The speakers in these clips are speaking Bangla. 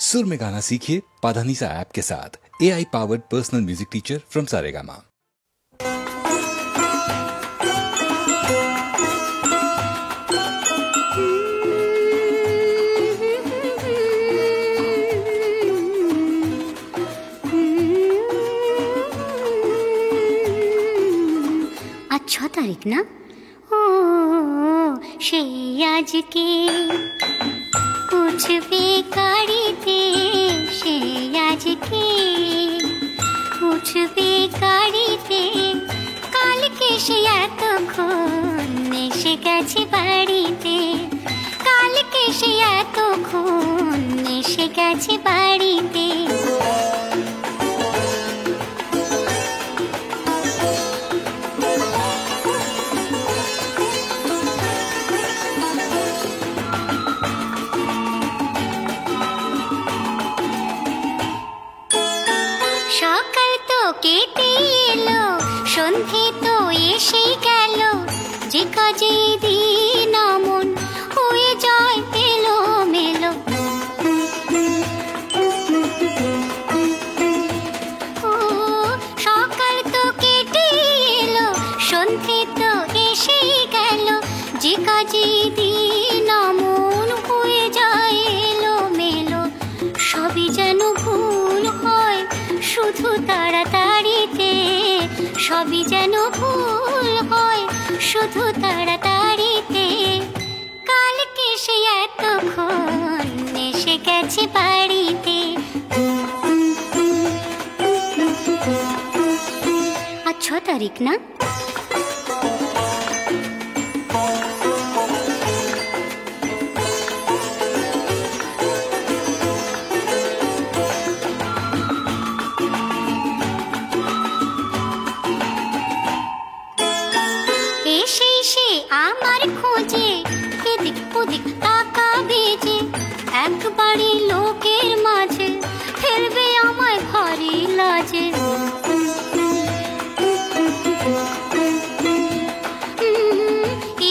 सुर में गाना सीखिए पाधानीसा ऐप के साथ। AI powered personal music teacher from Saregama. अच्छा तारीख ना ओ সেই আজকে উঠবে গাড়িতে সেই আজকে উঠবে গাড়িতে কালকে সে এতক্ষণ এসে গেছে বাড়িতে কালকে সে এতক্ষণ এসে গেছে বাড়িতে সকাল তো কেটে এলো সন্ধে তো এসে গেল যে কাজে দিন মন হয়ে যায় এলো মেলো ও সকাল তো কেটে এলো সন্ধে তো এসে গেল যে কাজে দিন মন হয়ে যায় এলো মেলো সবই যেন ভুল হয় শুধু তাড়াতাড়িতে সবই যেন ভুল হয় শুধু তাড়াতাড়িতে কালকে সে এতক্ষণ এসে গেছে বাড়িতে আচ্ছা তারিখ না আমার খোঁজে এদিক ওদিক তাকাবে যে একবারই লোকের মাঝে ফেলবে আমায় ভারী লাজে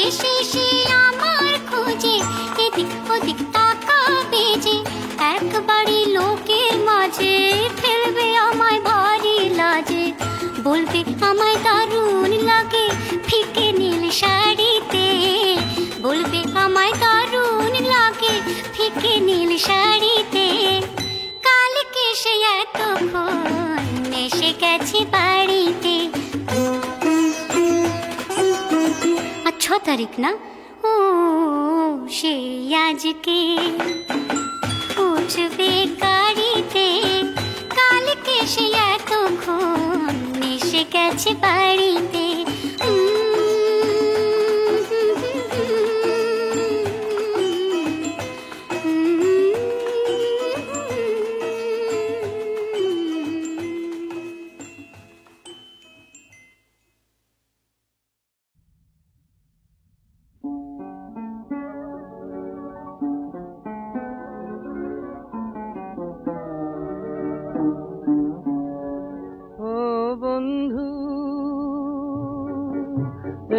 এসে সে আমার খোঁজে এদিক ওদিক তাকাবে যে একবারই লোকের মাঝে ফেলবে আমায় ভারী লাজে বলবে আমায় দারুণ লাগে ফিকে নীল শাড়িতে বলবে আমায় দারুণ লাগে ফিকে নীল শাড়িতে কালকে সে এতক্ষণ এসে গেছে বাড়িতে আচ্ছা তারিখ না ও সেই আজকে উঠবে গাড়িতে কালকে সে এতক্ষণ এসে গেছে বাড়িতে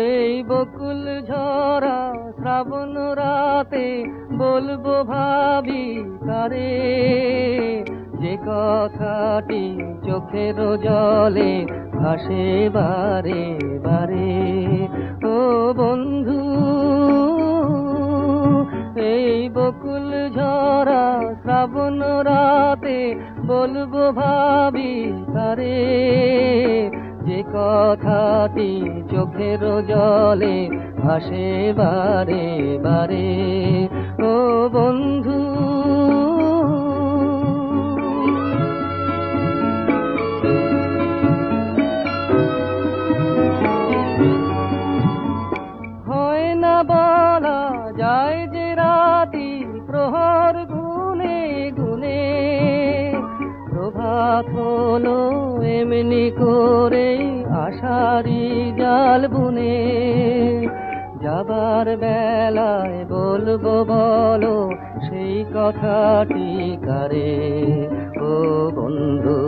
এই বকুল ঝরা শ্রাবণ রাতে বলবো ভাবি তারে যে কথাটি চোখের জলে ভাসে বারে বারে ও বন্ধু এই বকুল ঝরা শ্রাবণ রাতে বলবো ভাবি তারে যে কথাটি চোখের জলে ভাসে বারে বারে ও বন্ধু হয় না বলা যায় যে রাতি প্রহর গুনে গুনে প্রভাত হলো এমনি করে আশারি জাল বুনে যাবার বেলায় বলবো বলো সেই কথাটি কারে ও বন্ধু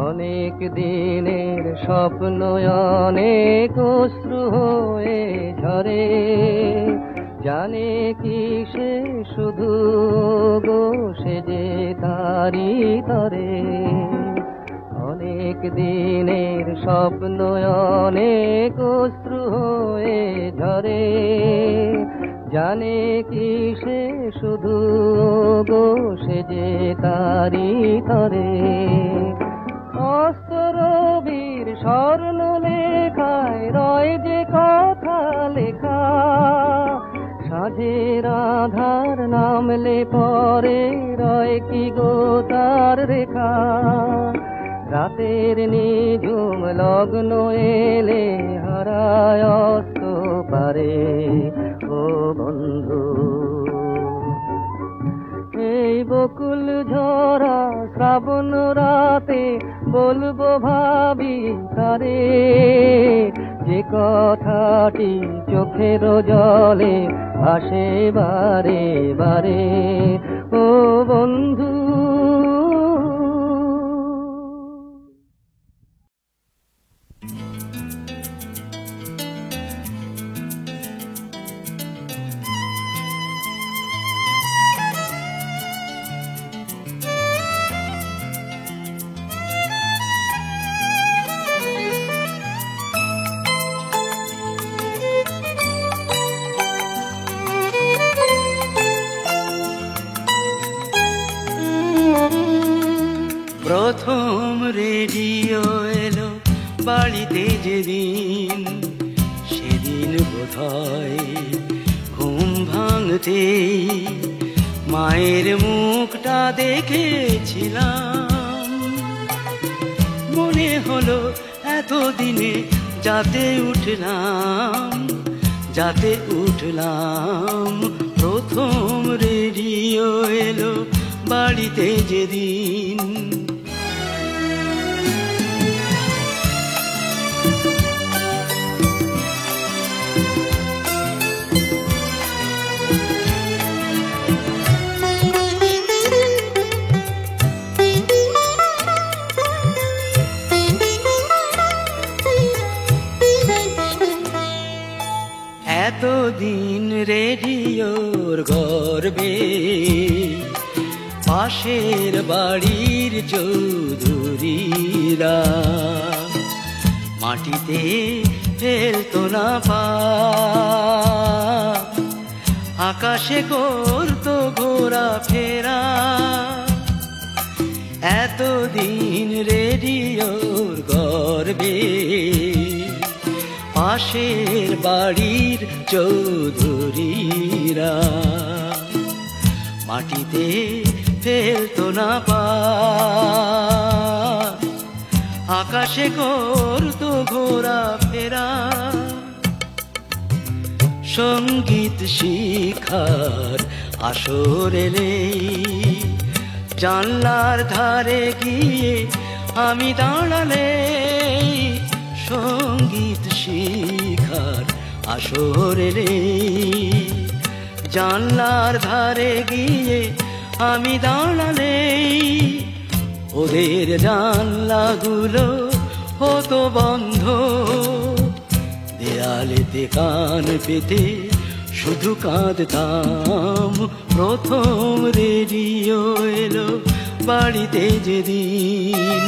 অনেক দিনের স্বপ্ন অনেক অশ্রু হয়ে ঝরে, জানে কি সে শুধু গো সে যে তারি তরে। অনেক দিনের স্বপ্ন অনেক অশ্রু হয়ে ঝরে, জানে কি সে শুধু গো সে যে তারি তরে। অস্তরবীর স্বর্ণ লেখায় রয় যে কথা লেখা, সাঁঝের আধার নামলে পরে রয় কি গো তার রেখা। রাতের নিঝুম লগ্ন এলে হারায় অস্ত পারে ও বন্ধু। এই বকুল ঝরা শ্রাবণ রাতে বলবো ভাবি তারে, যে কথাটি চোখের জলে ভাসে বারে বারে ও বন্ধু। প্রথম রেডিও এলো বাড়িতে যেদিন, সেদিন বোধহয় ঘুম ভাঙতেই মায়ের মুখটা দেখেছিলাম। মনে হলো এতদিনে যাতে উঠলাম। প্রথম রেডিও এলো বাড়িতে যেদিন। এতদিন রেডিওর গর্বে পাশের বাড়ির চৌধুরীরা মাটিতে ফেলতো না পা, আকাশে করতো ঘোরা ফেরা। এতদিন রেডিওর গর্বে পাশের বাড়ির চৌধুরীরা মাটিতে ফেলতো না পা, আকাশে করতো ঘোরা ফেরা। সঙ্গীত শিখার আসর এলে জানলার ধারে গিয়ে আমি দাঁড়ালে, সঙ্গীত শিখার আসর এলে জানলার ধারে গিয়ে আমি দাঁড়ালে, ওদের জানলাগুলো হতো বন্ধ, দেয়ালেতে কান পেতে শুধু কাঁদতাম। প্রথম রেডিও এলো বাড়িতে যেদিন।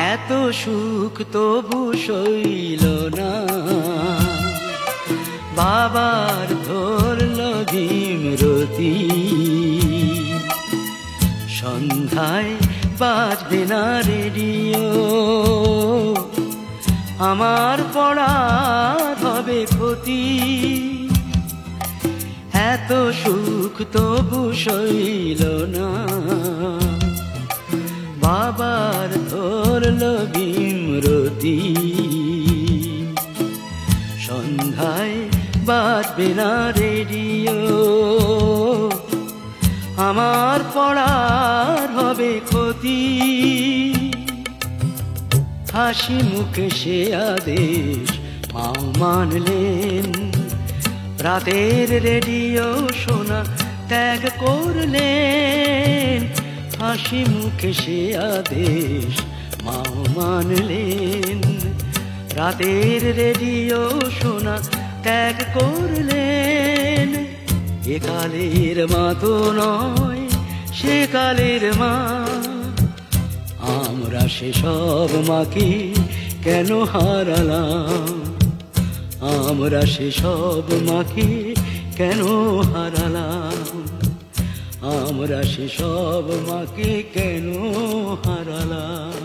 এত সুখ তবু সইল না, বাবার ধরল ভীমরতি। সন্ধ্যায় বাজবে না রেডিও, আমার পড়া হবে ক্ষতি। এত সুখ তবু সইল না, বাবার ধরলো ভীমরতি সন্ধ্যায় বাজবে না রেডিও আমার পড়ার হবে ক্ষতি হাসি মুখে সে আদেশ মাও মানলেন রাতের রেডিও শোনা ত্যাগ করলেন হাসি মুখে সে আদেশ মাও মানলেন রাতের রেডিও শোনা ত্যাগ করলেন একালের মা তো নয় সে কালের মা আমরা সেসব মাকে কেন হারালাম আমরা সেসব মাকে কেন হারালাম আমরা সেসব মাকে কেন হারালাম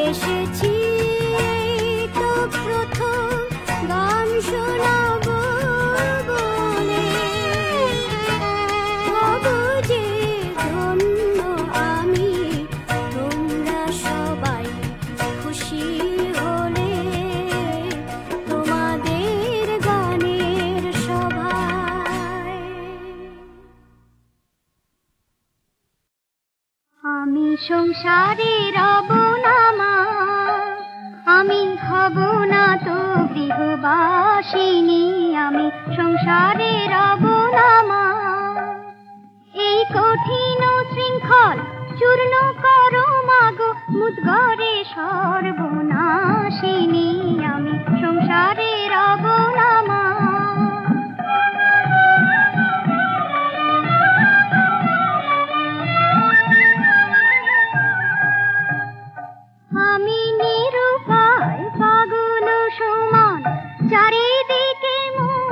এসেছি তো প্রথম গান শোনাবো বলে, হব যে ধন্য আমি তোমরা সবাই খুশি হলে তোমাদের গানের সভায়। আমি সংসারে রব না মা, আমি হব না তো গৃহবাসিনী, আমি সংসারে রব না মা। এই কঠিন শৃঙ্খল চূর্ণ করো মাগো, মুদ্গরে সর্বনাশিনী, আমি সংসারে রব না মা। আমি নিরুপায় পাগল সমান, চারিদিকে মন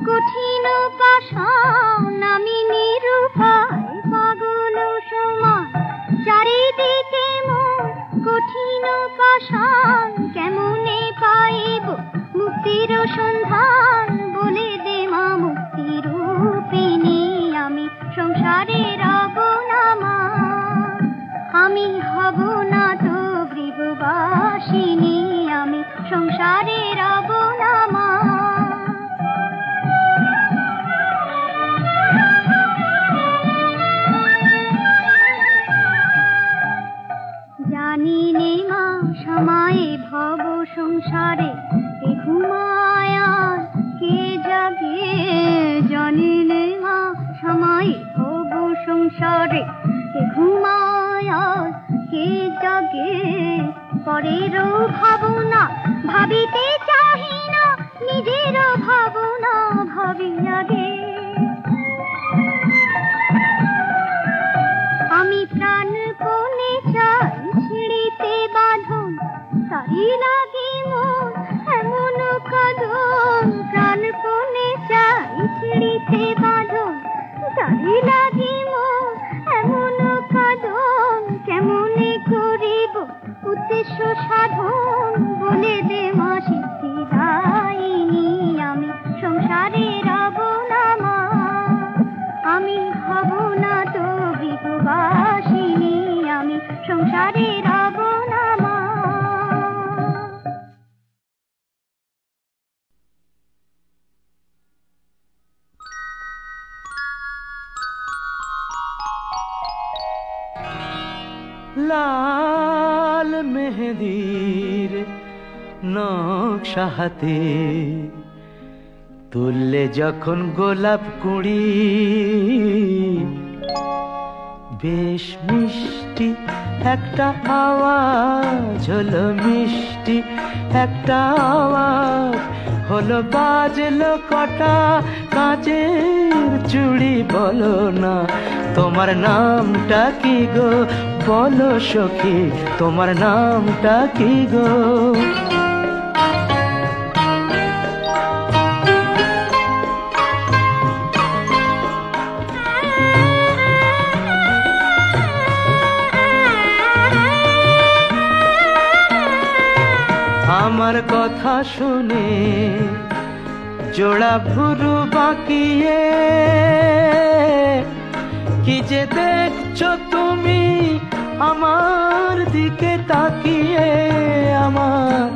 কঠিন পাষাণ। আমি নিরুপায় পাগল সমান, চারিদিকে মন কঠিন পাষাণ। কেমনে পাইব মুক্তির সন্ধান, বলে দে মা মুক্তি রূপিণী, আমি সংসারে রব না মা। আমি হব না তো গৃহবাসিনী, আমি সংসারে রব না মা। জানি নে মা সময়ে ভব সংসারে কে ঘুমায় আর কে জাগে, জানি নে মা সময়ে ভব সংসারে কে ঘুমায় আর কে জাগে। পরের ভাবনা ভাবিতে চাহি না, নিজের ভাবনা ভাবি আগে। আমি প্রাণপণে চাই ছিঁড়িতে বাঁধন, তারি লাগে মন এমন কাঁদন। প্রাণপণে চাই ছিঁড়িতে বাঁধন, তারি লাগে মন এমন কাঁদন। কেমনে করিব উদ্দেশ্য সাধন, বলে দে মা সিদ্ধিদায়িনী, আমি সংসারে রব না মা। আমি হব না তো গৃহবাসিনী, আমি সংসারে রব না মা। লাল মেহেদির নকশা হাতে তুললে যখন গোলাপ কুঁড়ি, বেশ মিষ্টি একটা আওয়াজ হলো, মিষ্টি একটা আওয়াজ হলো। বাজলো কটা কাঁচের চুড়ি, বলো না তোমার নামটা কি গো, বলো সখী তোমার নামটা কি গো। আমার কথা শুনে জোড়া ভুরু বাঁকিয়ে, কি যে দেখছো তুমি আমার দিকে তাকিয়ে। আমার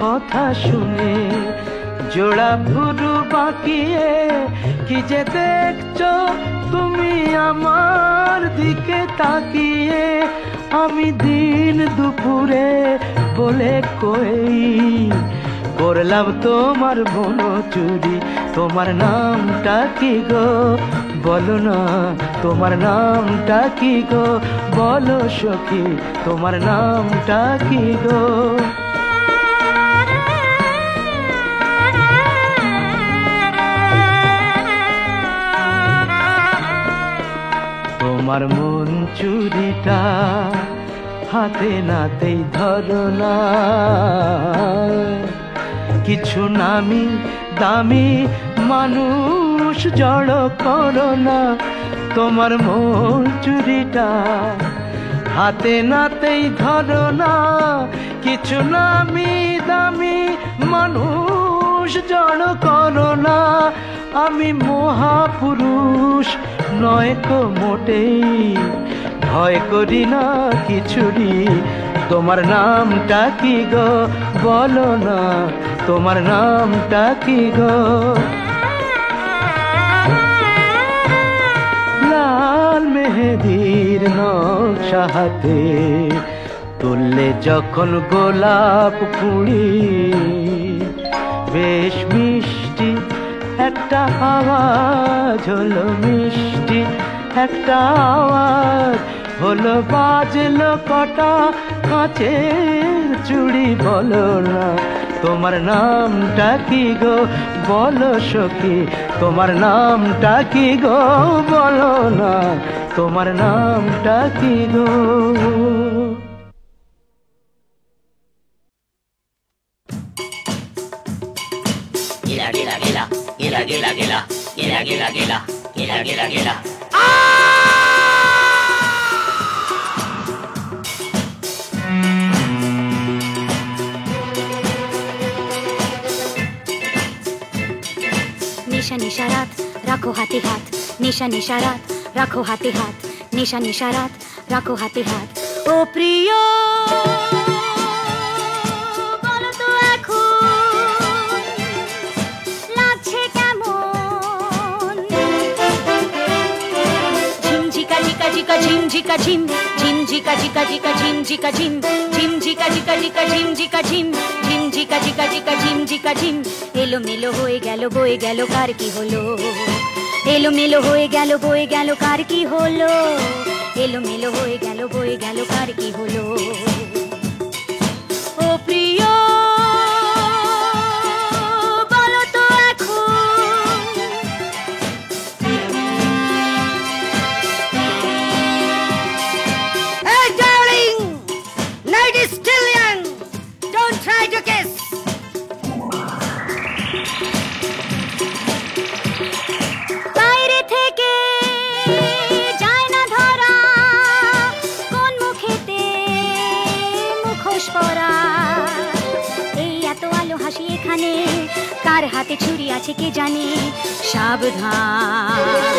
কথা শুনে জোড়া ভুরু বাঁকিয়ে, কি যে দেখছো তুমি আমার দিকে তাকিয়ে। আমি দিন দুপুরে বলে কই করলাম তোমার বন চুরি, তোমার নামটা কি গো, বলো না তোমার নামটা কি গো, বলো সখী তোমার নামটা কি গো। তোমার মন চুরিটা হাতে নাতেই ধরো না, কিছু নামি দামি মানুষ জড়ো করো না। তোমার মন চুরিটা হাতে নাতেই ধরো না, কিছু নামি দামি মানুষ জড় করো না, আমি মহাপুরুষ নয় তো মোটেই, ভয় করি না কিছুরি। তোমার নামটা কি গো বলো না, তোমার নামটা কি গো? লাল মেহেদির নকশা হাতে তুললে যখন গোলাপ কুড়ি, বেশ মিষ্টি একটা আওয়াজ হলো, মিষ্টি একটা আওয়াজ হলো, বাজলো কটা কাঁচের চুড়ি। বলো না তোমার নামটা কি গো বলো সখী, তোমার নামটা কি গো বলো না, তোমার নামটা কি গো? Gila gila gila, gila gila gila, gila gila gila, gila gila gila. নিশা নিশা রাত রাখো হাতে হাত, নিশা নিশা রাত রাখো হাতে হাত, নিশা নিশা রাত রাখো হাতে হাত। ও প্রিয় বলো তো এখন লাগছে কেমন? ঝিমঝিকা ঝিকা ঝিকা ঝিমঝিকা ঝিম, ঝিমঝিকা ঝিকা ঝিকা ঝিমঝিকা ঝিম, ঝিমঝিকা ঝিকা ঝিকা ঝিমঝিকা ঝিম, ঝিমঝিকা ঝিকা ঝিকা ঝিমঝিকা ঝিম। এলো মেলো হয়ে গেল বয়ে গেল কার কি হলো, এলো মেলো হয়ে গেল বয়ে গেল কার কি হলো, এলো মেলো হয়ে গেল বয়ে গেল কার কি হলো? ও প্রিয় বলো তো এখন Hey darling, night is still young, don't try to kiss. বাইরে থেকে যায় না ধরা, কোন মুখেতে মুখোশ পরা, এই এত আলো হাসি এখানে, কার হাতে ছুরি আছে কে জানে? সাবধান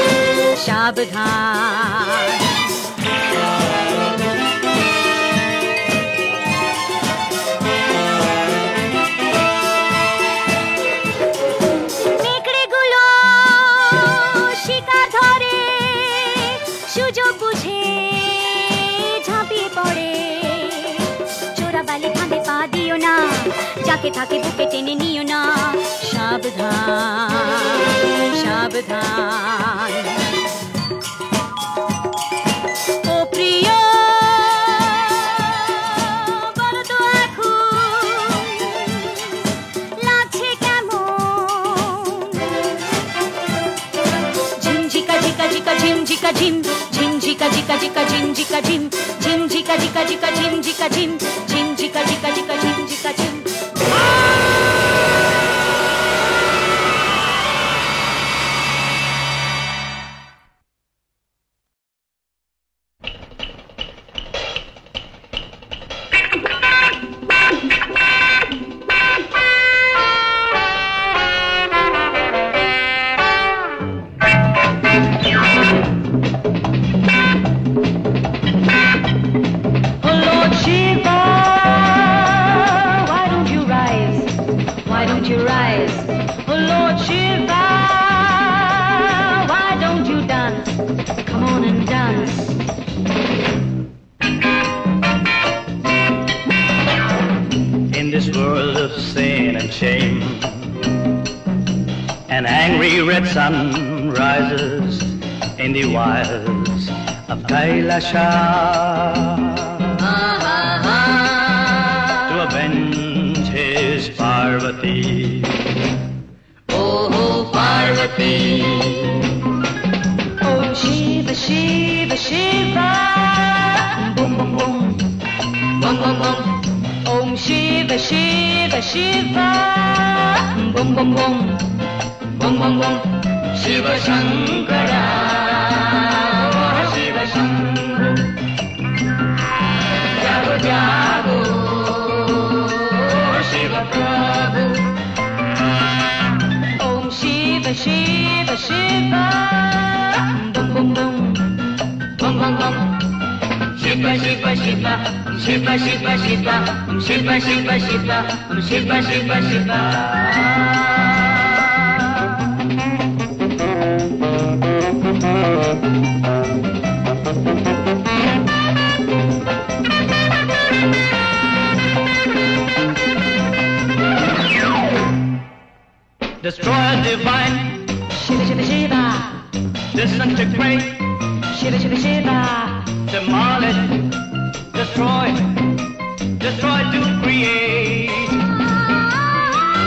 সাবধান। নেকড়েগুলো শিকার ধরে, সুযোগ বুঝে ঝাঁপিয়ে পড়ে, চোরা বালি ফাঁদে পা দিও না, যাকে থাকে বুকে টেনে নিও না। সাবধান সাবধান। ও প্রিয় বলো তো এখন লাগছে কেমন? ঝিমঝিকা ঝিকা ঝিকা ঝিমঝিকা ঝিম, ঝিমঝিকা ঝিকা ঝিকা ঝিমঝিকা ঝিম, ঝিমঝিকা ঝিকা ঝিকা ঝিমঝিকা ঝিম, ঝিমঝিকা ঝিকা ঝিকা ঝিমঝিকা ঝিম। An angry red sun rises in the wilds of Kailasha to avenge his Parvati. Oh, Parvati. Oh, Shiva, Shiva, Shiva. Boom, boom, boom. Boom, boom, boom. Om Shiva, Shiva, Shiva. Boom, boom, boom. Boom, boom, boom. Shiva Shankara. Shiva Shankara. Jago, jago. Shiva, Shiva, Shiva, Shiva, Shiva, Shiva, Shiva, Shiva, Shiva. Destroyer divine, Shiva, Shiva, Shiva. Disintegrate, Shiva, Shiva, Shiva. Demolish, destroy, destroy to create.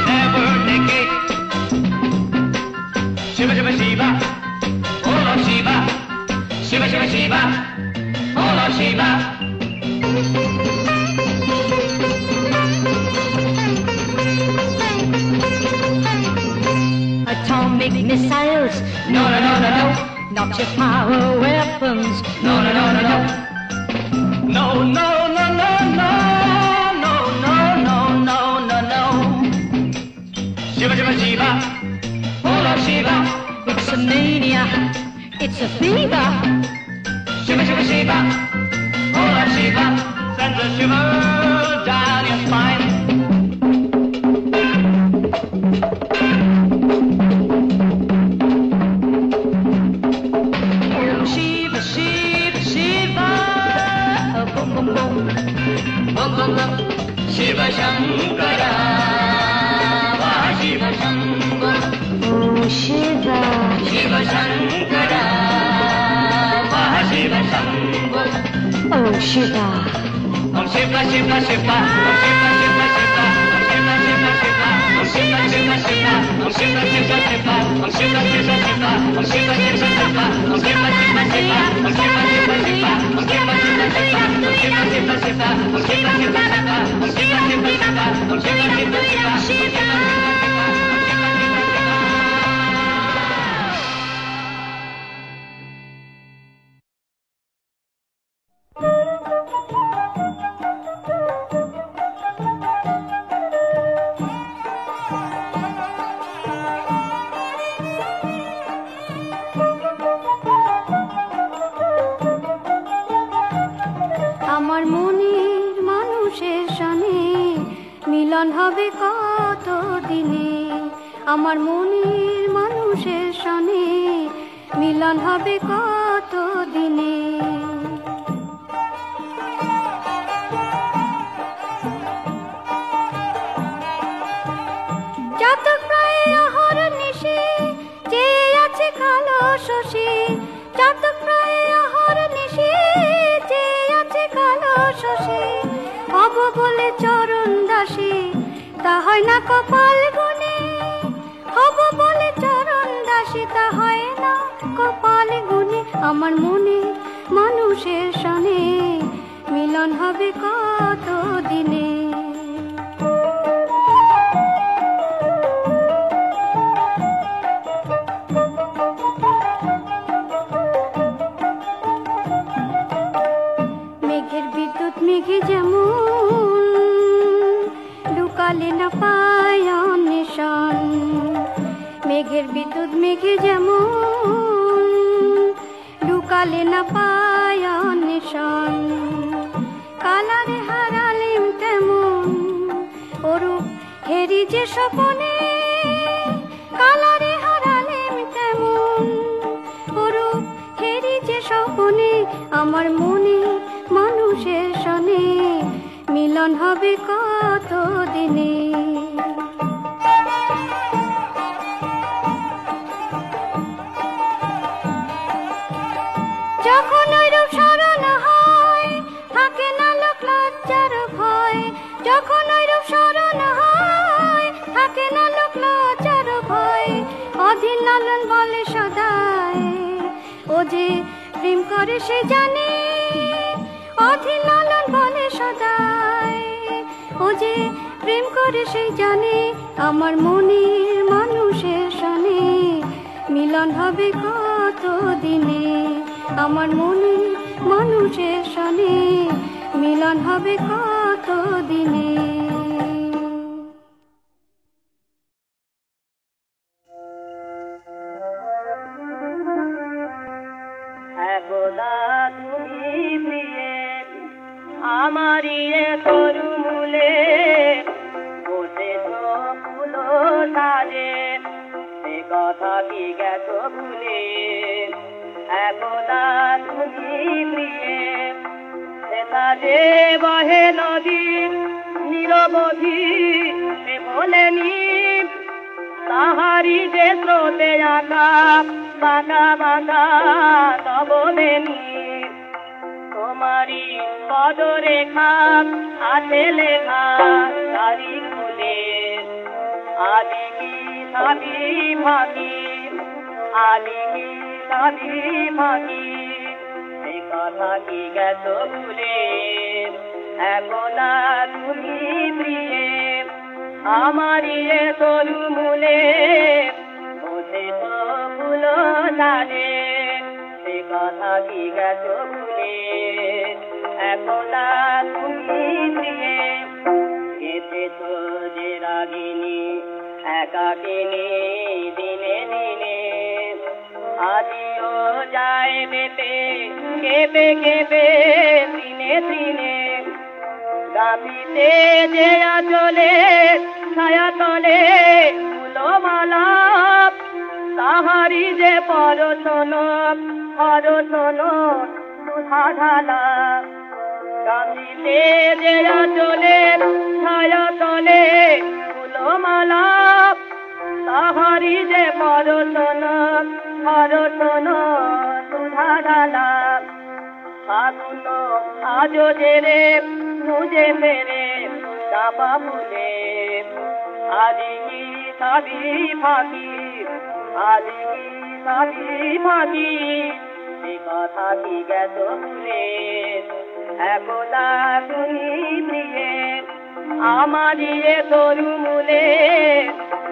Never negate. Shiva, Shiva, Shiva. Oh Lord Shiva. Shiva, Shiva, Shiva. Oh Lord Shiva. Atomic missiles, No, no, no, no, no. not your power weapons. No, no, no, no, no. No, no, no, no, no. No, no, no, no, no, no. Shiva, Shiva, Shiva. Oh Lord Shiva. It's a mania, it's a fever. Shiva, Shiva, Shiva. Oh Lord Shiva. Send a shiver down your spine. Oh Shiva, Shiva, Shiva. Boom, boom, boom. Bum, bum, bum. Shiva Shankara. Vaha Shiva Shambhu. Oh Shiva, Shiva Shankara. Vaha Shiva Shambhu. oh Shiva. Om Shiva Shiva Shiva. Om Shiva Shiva Shiva. Om Shiva Shiva Shiva. Om Shiva Shiva Shiva. Om Shiva Shiva Shiva. Om Shiva Shiva Shiva. Om Shiva Shiva Shiva. Om Shiva Shiva Shiva. Om Shiva Shiva Shiva. Om Shiva Shiva Shiva. Om Shiva Shiva Shiva. Om Shiva Shiva Shiva. Om Shiva Shiva Shiva. আমার মনের মানুষের সনে মিলন হবে কত দিনে, আমার মনের মানুষের সনে মিলন হবে কত দিনে। চাতক প্রায় আহার নিশি চেয়ে আছে কালো শশী, চাতক প্রায় আহার নিশি চেয়ে আছে কালো শশী। হব বলে চরণ দাসী তা হয় না কপাল গুনে, হব বলে চরণ দাসী তা হয় না কপাল গুনে। আমার মনে মানুষের সনে মিলন হবে কত দিনে। মেঘের বিদ্যুৎ মেঘে যেমন লুকালে না পায় অন্বেষণ, মেঘের বিদ্যুৎ মেঘে যেমন লুকালে না পায় অন্বেষণ। কালারে হারালেম তেমন অরূপ হেরি যে স্বপনে, কালারে হারালেম তেমন অরূপ হেরি যে স্বপনে। আমার মনে মানুষের সনে মিলন হবে কত দিনে। যখন ঐরূপ স্মরণ হয় থাকে না লোক লজ্জার ভয়, যখন ঐরূপ স্মরণ হয় থাকে না লোক লজ্জার ভয়। অধীর লালন বলে সদায় ও যে প্রেম করে সে জানে, অধীর লালন বলে সদায় ও যে প্রেম করে সে জানে। আমার মনের মানুষের সনে মিলন হবে কত দিনে, আমার মনের মানুষের সনে মিলন হবে কত দিনে। একদা তুমি প্রিয়ে আমারই কথা কি গেছো ভুলে একদা তুমি প্রিয়ে সেটা যে বহে নদী নিরবধি সে বলেনি তাহারি যে স্রোতে আঁকা বাঁকা বাঁকা তববেনি তোমারি পদরেখা আছে লেখা তারি ফুলে আদি কি সাবি ভাগি আদি কি সাবি ভাগি সে কথা কি গেছো ভুলে একদা তুমি প্রিয়ে আমারি এ তরু মূলে বসে তো ফুলো ডালে সে কথা কি গেছো ভুলে একদা তুমি প্রিয়ে এসেছো যে রাগিনী একাকিনী দিনে দিনে আজিও যায় বেপে কেঁপে কেঁপে দিনে দিনে গাবিতে যে আচলে ছায়া তলে ফুলমালা তাহারি যে পরশন পরশন সুধা ঢালা গাবিতে যে আচলে ছায়া তলে ফুলমালা তাহারি যে পরশন পরশন সুধা ঢালা ফাগুন আজ জেরে মুঝে মেরে চাপা ফুলে আদি কি সাবি ফাঁকি আদি কি সাবি ফাঁকি সে কথা কি গেছো ভুলে একদা তুমি প্রিয়ে আমারি এ তরু মূলে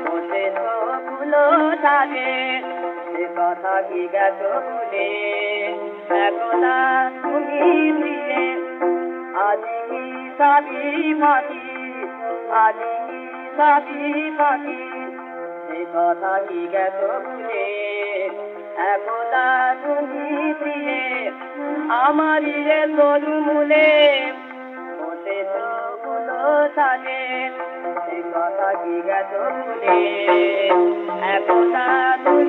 বসে তো ফুলো ডালে সে কথা কি গেছো ভুলে একদা তুমি প্রিয়ে আদি কি সাবি ফাঁকি আদি কি সাবি ফাঁকি সে কথা কি গেছো ভুলে একদা তুমি প্রিয়ে আমারি এ তরু মূলে বসে তো ফুলো ডালে সে কথা কি গেছো ভুলে একদা তুমি